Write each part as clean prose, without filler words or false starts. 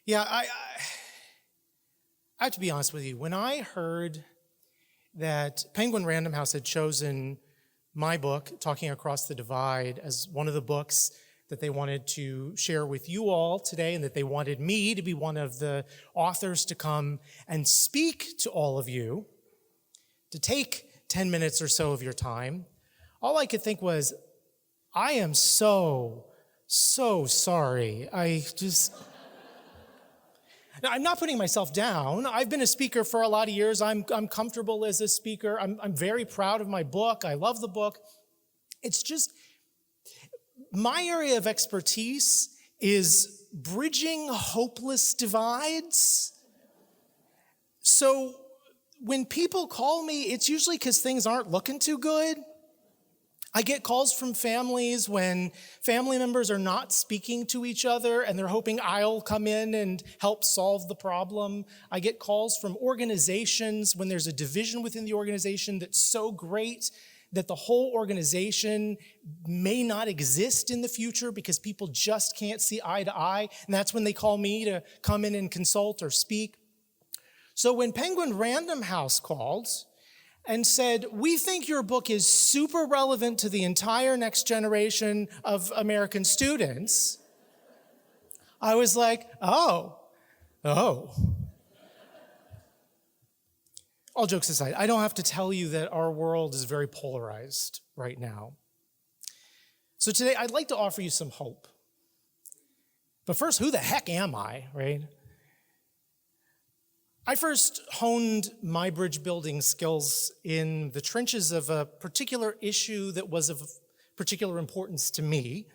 Yeah, I have to be honest with you. When I heard that Penguin Random House had chosen my book, Talking Across the Divide, as one of the books that they wanted to share with you all today, and that they wanted me to be one of the authors to come and speak to all of you, to take 10 minutes or so of your time, all I could think was, I am so sorry. Now, I'm not putting myself down. I've been a speaker for a lot of years. I'm comfortable as a speaker. I'm very proud of my book. I love the book. It's just, my area of expertise is bridging hopeless divides. So when people call me, it's usually because things aren't looking too good. I get calls from families when family members are not speaking to each other and they're hoping I'll come in and help solve the problem. I get calls from organizations when there's a division within the organization that's so great that the whole organization may not exist in the future because people just can't see eye to eye. And that's when they call me to come in and consult or speak. So when Penguin Random House called and said, we think your book is super relevant to the entire next generation of American students, I was like, oh. All jokes aside, I don't have to tell you that our world is very polarized right now. So today, I'd like to offer you some hope. But first, who the heck am I, right? I first honed my bridge building skills in the trenches of a particular issue that was of particular importance to me.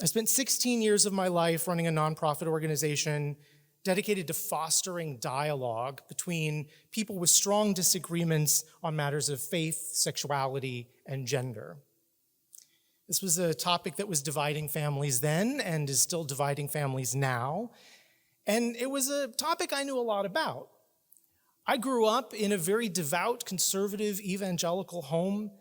I spent 16 years of my life running a nonprofit organization dedicated to fostering dialogue between people with strong disagreements on matters of faith, sexuality, and gender. This was a topic that was dividing families then and is still dividing families now. And it was a topic I knew a lot about. I grew up in a very devout, conservative, evangelical home,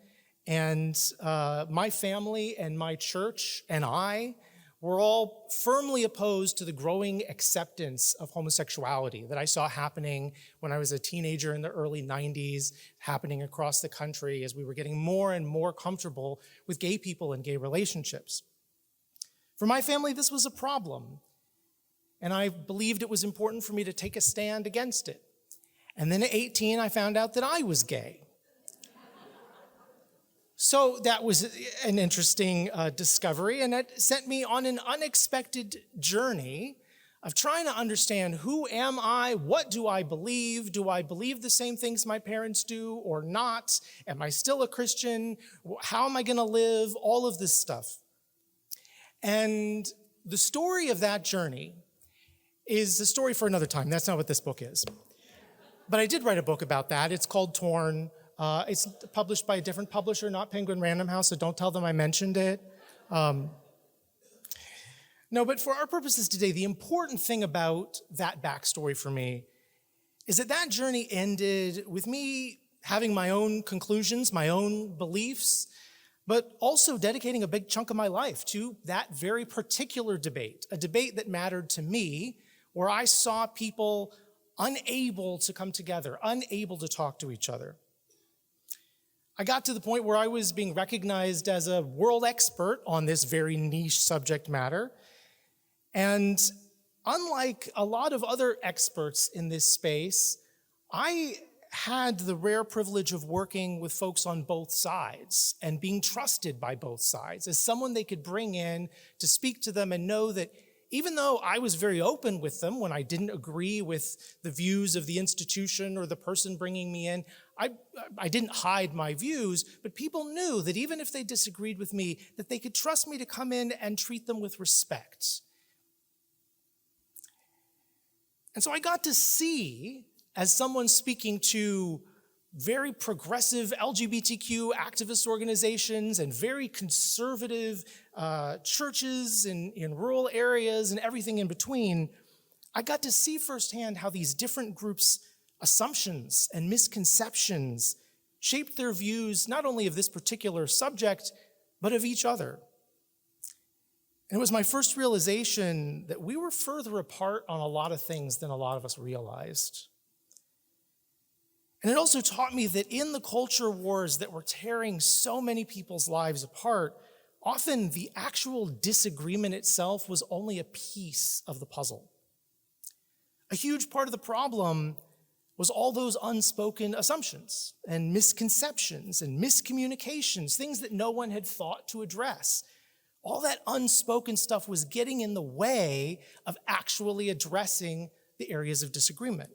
and my family and my church and I were all firmly opposed to the growing acceptance of homosexuality that I saw happening when I was a teenager in the early 90s, happening across the country as we were getting more and more comfortable with gay people and gay relationships. For my family, this was a problem. And I believed it was important for me to take a stand against it. And then at 18, I found out that I was gay. So that was an interesting discovery, and it sent me on an unexpected journey of trying to understand, who am I? What do I believe? Do I believe the same things my parents do or not? Am I still a Christian? How am I going to live? All of this stuff. And the story of that journey is a story for another time. That's not what this book is. But I did write a book about that. It's called Torn. It's published by a different publisher, not Penguin Random House, so don't tell them I mentioned it. No, but for our purposes today, the important thing about that backstory for me is that that journey ended with me having my own conclusions, my own beliefs, but also dedicating a big chunk of my life to that very particular debate, a debate that mattered to me, where I saw people unable to come together, unable to talk to each other. I got to the point where I was being recognized as a world expert on this very niche subject matter. And unlike a lot of other experts in this space, I had the rare privilege of working with folks on both sides and being trusted by both sides as someone they could bring in to speak to them and know that even though I was very open with them when I didn't agree with the views of the institution or the person bringing me in, I didn't hide my views, but people knew that even if they disagreed with me, that they could trust me to come in and treat them with respect. And so I got to see, as someone speaking to very progressive LGBTQ activist organizations and very conservative churches in rural areas and everything in between, I got to see firsthand how these different groups' assumptions and misconceptions shaped their views not only of this particular subject, but of each other. And it was my first realization that we were further apart on a lot of things than a lot of us realized. And it also taught me that in the culture wars that were tearing so many people's lives apart, often the actual disagreement itself was only a piece of the puzzle. A huge part of the problem was all those unspoken assumptions and misconceptions and miscommunications, things that no one had thought to address. All that unspoken stuff was getting in the way of actually addressing the areas of disagreement.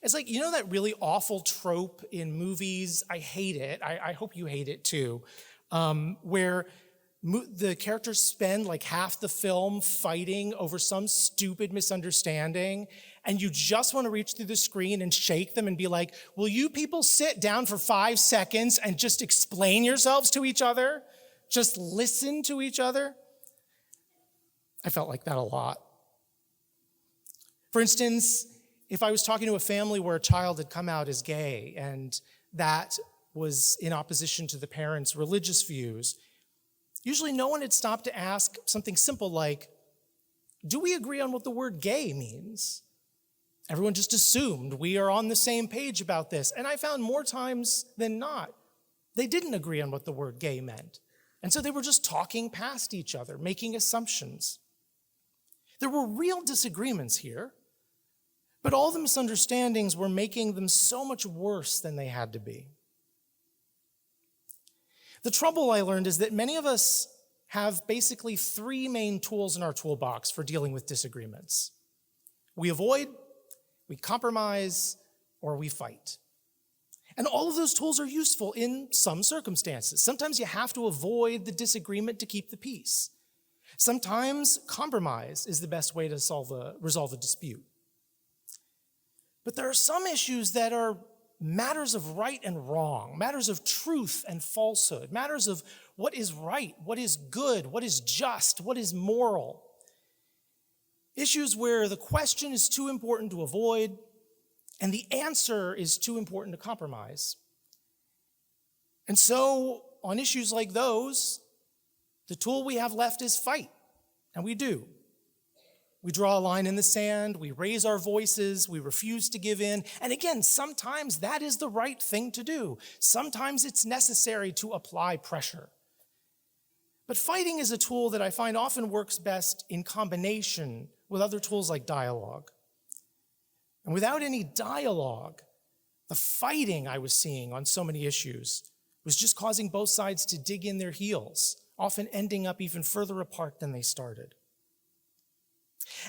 It's like, you know that really awful trope in movies? I hate it. I hope you hate it too. Where the characters spend like half the film fighting over some stupid misunderstanding, and you just want to reach through the screen and shake them and be like, will you people sit down for 5 seconds and just explain yourselves to each other? Just listen to each other? I felt like that a lot. For instance, if I was talking to a family where a child had come out as gay and that was in opposition to the parents' religious views, usually no one had stopped to ask something simple like, do we agree on what the word gay means? Everyone just assumed we are on the same page about this. And I found more times than not, they didn't agree on what the word gay meant. And so they were just talking past each other, making assumptions. There were real disagreements here, but all the misunderstandings were making them so much worse than they had to be. The trouble, I learned, is that many of us have basically 3 main tools in our toolbox for dealing with disagreements. We avoid, we compromise, or we fight. And all of those tools are useful in some circumstances. Sometimes you have to avoid the disagreement to keep the peace. Sometimes compromise is the best way to resolve a dispute. But there are some issues that are matters of right and wrong, matters of truth and falsehood, matters of what is right, what is good, what is just, what is moral. Issues where the question is too important to avoid and the answer is too important to compromise. And so on issues like those, the tool we have left is fight, and we do. We draw a line in the sand, we raise our voices, we refuse to give in. And again, sometimes that is the right thing to do. Sometimes it's necessary to apply pressure. But fighting is a tool that I find often works best in combination with other tools like dialogue. And without any dialogue, the fighting I was seeing on so many issues was just causing both sides to dig in their heels, often ending up even further apart than they started.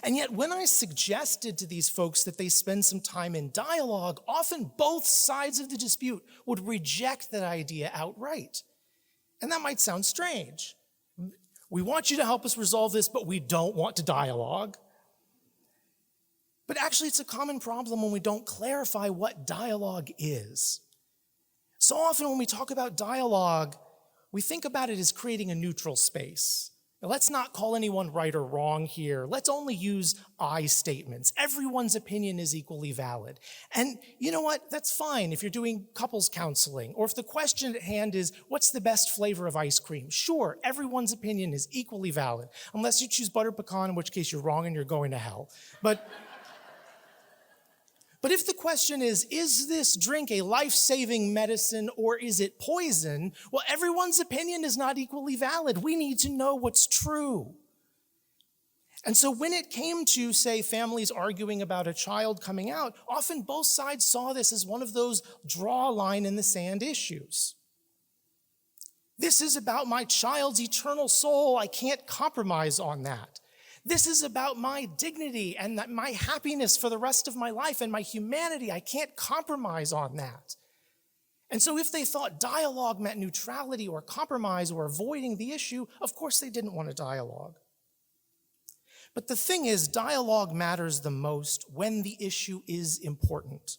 And yet, when I suggested to these folks that they spend some time in dialogue, often both sides of the dispute would reject that idea outright. And that might sound strange. We want you to help us resolve this, but we don't want to dialogue. But actually, it's a common problem when we don't clarify what dialogue is. So often when we talk about dialogue, we think about it as creating a neutral space. Now, let's not call anyone right or wrong here. Let's only use I statements. Everyone's opinion is equally valid. And you know what? That's fine if you're doing couples counseling, or if the question at hand is, what's the best flavor of ice cream? Sure, everyone's opinion is equally valid, unless you choose butter pecan, in which case you're wrong and you're going to hell. But if the question is this drink a life-saving medicine or is it poison? Well, everyone's opinion is not equally valid. We need to know what's true. And so when it came to, say, families arguing about a child coming out, often both sides saw this as one of those draw a line in the sand issues. This is about my child's eternal soul. I can't compromise on that. This is about my dignity and my happiness for the rest of my life and my humanity. I can't compromise on that. And so if they thought dialogue meant neutrality or compromise or avoiding the issue, of course they didn't want a dialogue. But the thing is, dialogue matters the most when the issue is important.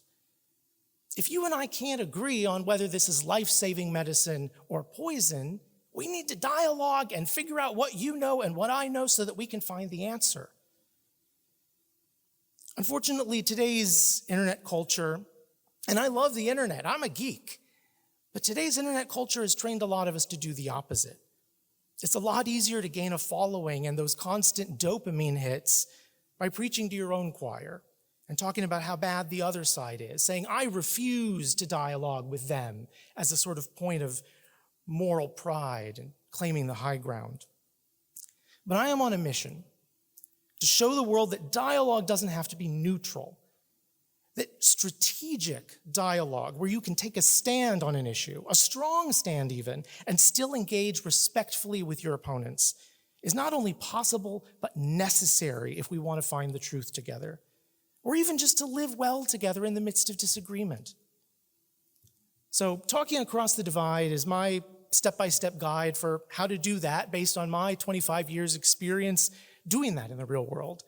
If you and I can't agree on whether this is life-saving medicine or poison, we need to dialogue and figure out what you know and what I know so that we can find the answer. Unfortunately, today's internet culture, and I love the internet, I'm a geek, but today's internet culture has trained a lot of us to do the opposite. It's a lot easier to gain a following and those constant dopamine hits by preaching to your own choir and talking about how bad the other side is, saying, I refuse to dialogue with them as a sort of point of moral pride and claiming the high ground. But I am on a mission to show the world that dialogue doesn't have to be neutral, that strategic dialogue, where you can take a stand on an issue, a strong stand even, and still engage respectfully with your opponents, is not only possible, but necessary if we want to find the truth together, or even just to live well together in the midst of disagreement. So Talking Across the Divide is my step-by-step guide for how to do that based on my 25 years experience doing that in the real world.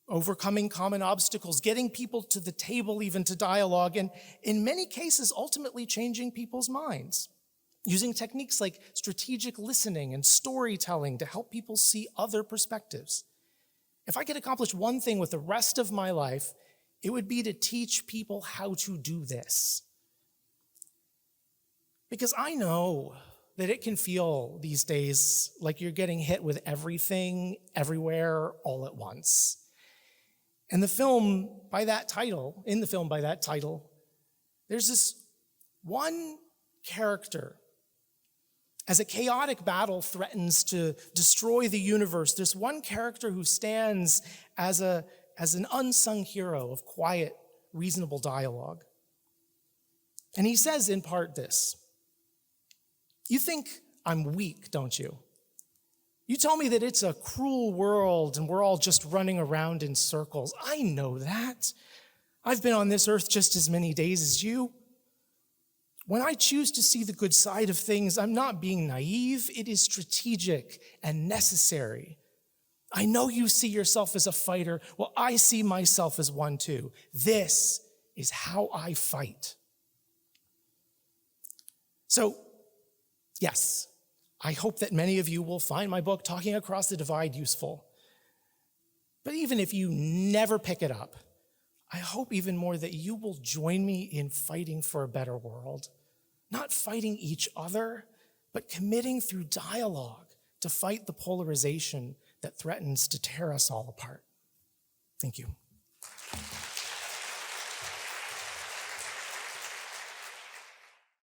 Overcoming common obstacles, getting people to the table, even to dialogue, and in many cases, ultimately changing people's minds. Using techniques like strategic listening and storytelling to help people see other perspectives. If I could accomplish one thing with the rest of my life, it would be to teach people how to do this. Because I know that it can feel these days like you're getting hit with everything, everywhere, all at once. And in the film by that title, there's this one character. As a chaotic battle threatens to destroy the universe, there's one character who stands as an unsung hero of quiet, reasonable dialogue. And he says in part this: you think I'm weak, don't you? You tell me that it's a cruel world and we're all just running around in circles. I know that. I've been on this earth just as many days as you. When I choose to see the good side of things, I'm not being naive. It is strategic and necessary. I know you see yourself as a fighter. Well, I see myself as one too. This is how I fight. So, yes, I hope that many of you will find my book, Talking Across the Divide, useful. But even if you never pick it up, I hope even more that you will join me in fighting for a better world. Not fighting each other, but committing through dialogue to fight the polarization that threatens to tear us all apart. Thank you.